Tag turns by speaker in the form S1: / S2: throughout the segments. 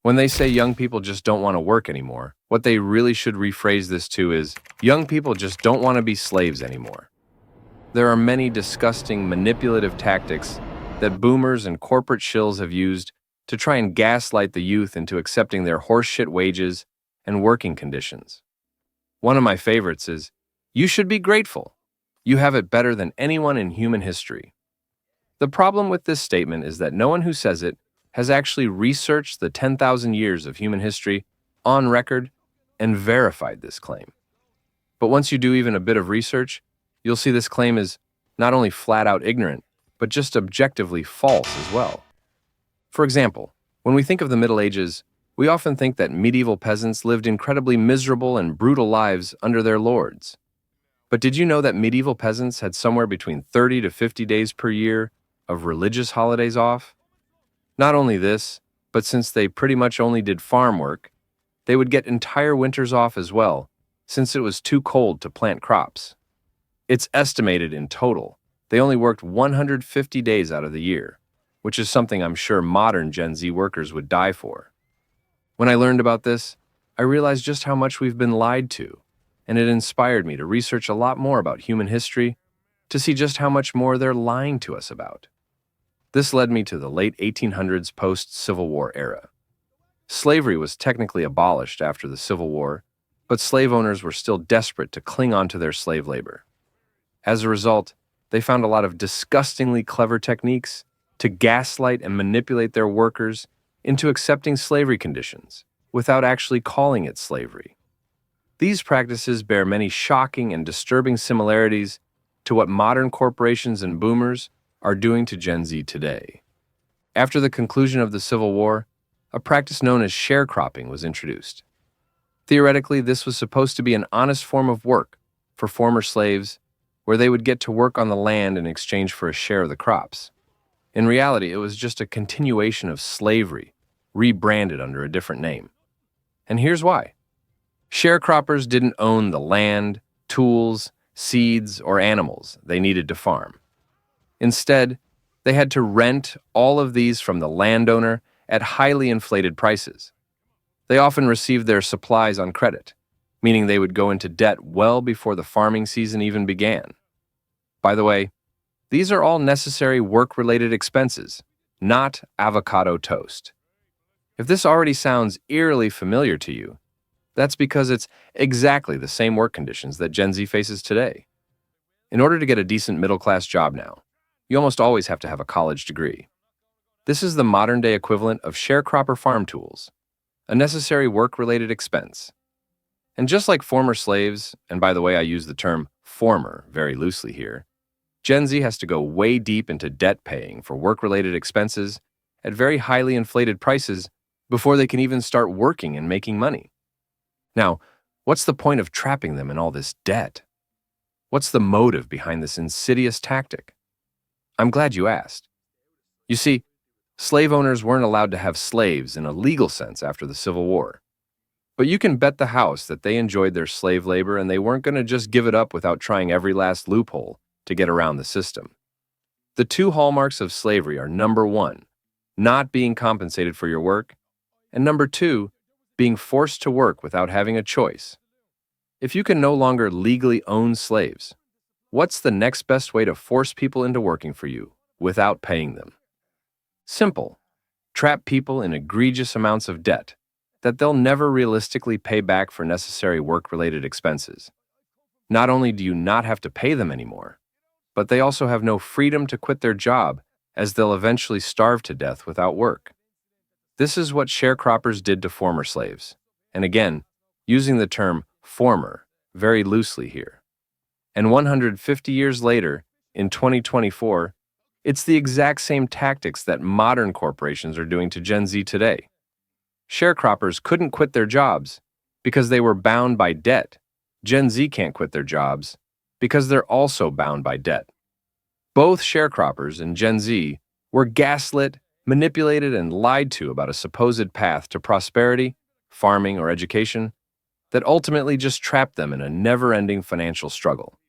S1: When they say young people just don't want to work anymore, what they really should rephrase this to is, young people just don't want to be slaves anymore. There are many disgusting, manipulative tactics that boomers and corporate shills have used to try and gaslight the youth into accepting their horseshit wages and working conditions. One of my favorites is, you should be grateful. You have it better than anyone in human history. The problem with this statement is that no one who says it has actually researched the 10,000 years of human history on record and verified this claim. But once you do even a bit of research, you'll see this claim is not only flat out ignorant, but just objectively false as well. For example, when we think of the Middle Ages, we often think that medieval peasants lived incredibly miserable and brutal lives under their lords. But did you know that medieval peasants had somewhere between 30 to 50 days per year of religious holidays off? Not only this, but since they pretty much only did farm work, they would get entire winters off as well, since it was too cold to plant crops. It's estimated in total, they only worked 150 days out of the year, which is something I'm sure modern Gen Z workers would die for. When I learned about this, I realized just how much we've been lied to, and it inspired me to research a lot more about human history to see just how much more they're lying to us about. This led me to the late 1800s post-Civil War era. Slavery was technically abolished after the Civil War, but slave owners were still desperate to cling on to their slave labor. As a result, they found a lot of disgustingly clever techniques to gaslight and manipulate their workers into accepting slavery conditions without actually calling it slavery. These practices bear many shocking and disturbing similarities to what modern corporations and boomers are doing to Gen Z today. After the conclusion of the Civil War, a practice known as sharecropping was introduced. Theoretically, this was supposed to be an honest form of work for former slaves, where they would get to work on the land in exchange for a share of the crops. In reality, it was just a continuation of slavery, rebranded under a different name. And here's why. Sharecroppers didn't own the land, tools, seeds, or animals they needed to farm. Instead, they had to rent all of these from the landowner at highly inflated prices. They often received their supplies on credit, meaning they would go into debt well before the farming season even began. By the way, these are all necessary work-related expenses, not avocado toast. If this already sounds eerily familiar to you, that's because it's exactly the same work conditions that Gen Z faces today. In order to get a decent middle-class job now, you almost always have to have a college degree. This is the modern-day equivalent of sharecropper farm tools, a necessary work-related expense. And just like former slaves, and by the way, I use the term former very loosely here, Gen Z has to go way deep into debt paying for work-related expenses at very highly inflated prices before they can even start working and making money. Now, what's the point of trapping them in all this debt? What's the motive behind this insidious tactic? I'm glad you asked. You see, slave owners weren't allowed to have slaves in a legal sense after the Civil War. But you can bet the house that they enjoyed their slave labor and they weren't going to just give it up without trying every last loophole to get around the system. The two hallmarks of slavery are number one, not being compensated for your work, and number two, being forced to work without having a choice. If you can no longer legally own slaves, what's the next best way to force people into working for you without paying them? Simple. Trap people in egregious amounts of debt that they'll never realistically pay back for necessary work-related expenses. Not only do you not have to pay them anymore, but they also have no freedom to quit their job, as they'll eventually starve to death without work. This is what sharecroppers did to former slaves, and again, using the term former very loosely here. And 150 years later, in 2024, it's the exact same tactics that modern corporations are doing to Gen Z today. Sharecroppers couldn't quit their jobs because they were bound by debt. Gen Z can't quit their jobs because they're also bound by debt. Both sharecroppers and Gen Z were gaslit, manipulated, and lied to about a supposed path to prosperity, farming, or education that ultimately just trapped them in a never-ending financial struggle.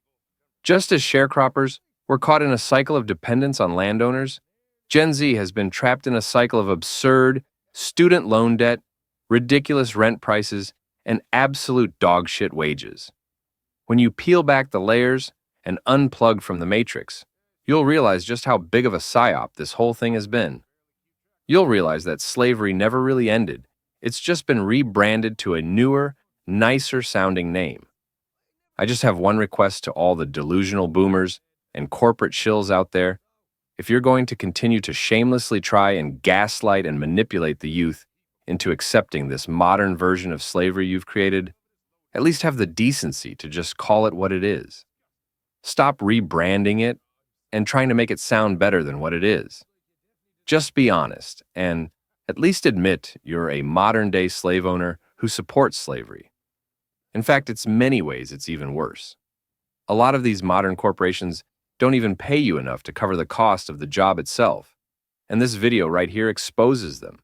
S1: Just as sharecroppers were caught in a cycle of dependence on landowners, Gen Z has been trapped in a cycle of absurd, student loan debt, ridiculous rent prices, and absolute dogshit wages. When you peel back the layers and unplug from the matrix, you'll realize just how big of a psyop this whole thing has been. You'll realize that slavery never really ended. It's just been rebranded to a newer, nicer sounding name. I just have one request to all the delusional boomers and corporate shills out there. If you're going to continue to shamelessly try and gaslight and manipulate the youth into accepting this modern version of slavery you've created, at least have the decency to just call it what it is. Stop rebranding it and trying to make it sound better than what it is. Just be honest and at least admit you're a modern-day slave owner who supports slavery. In fact, it's many ways it's even worse. A lot of these modern corporations don't even pay you enough to cover the cost of the job itself, and this video right here exposes them.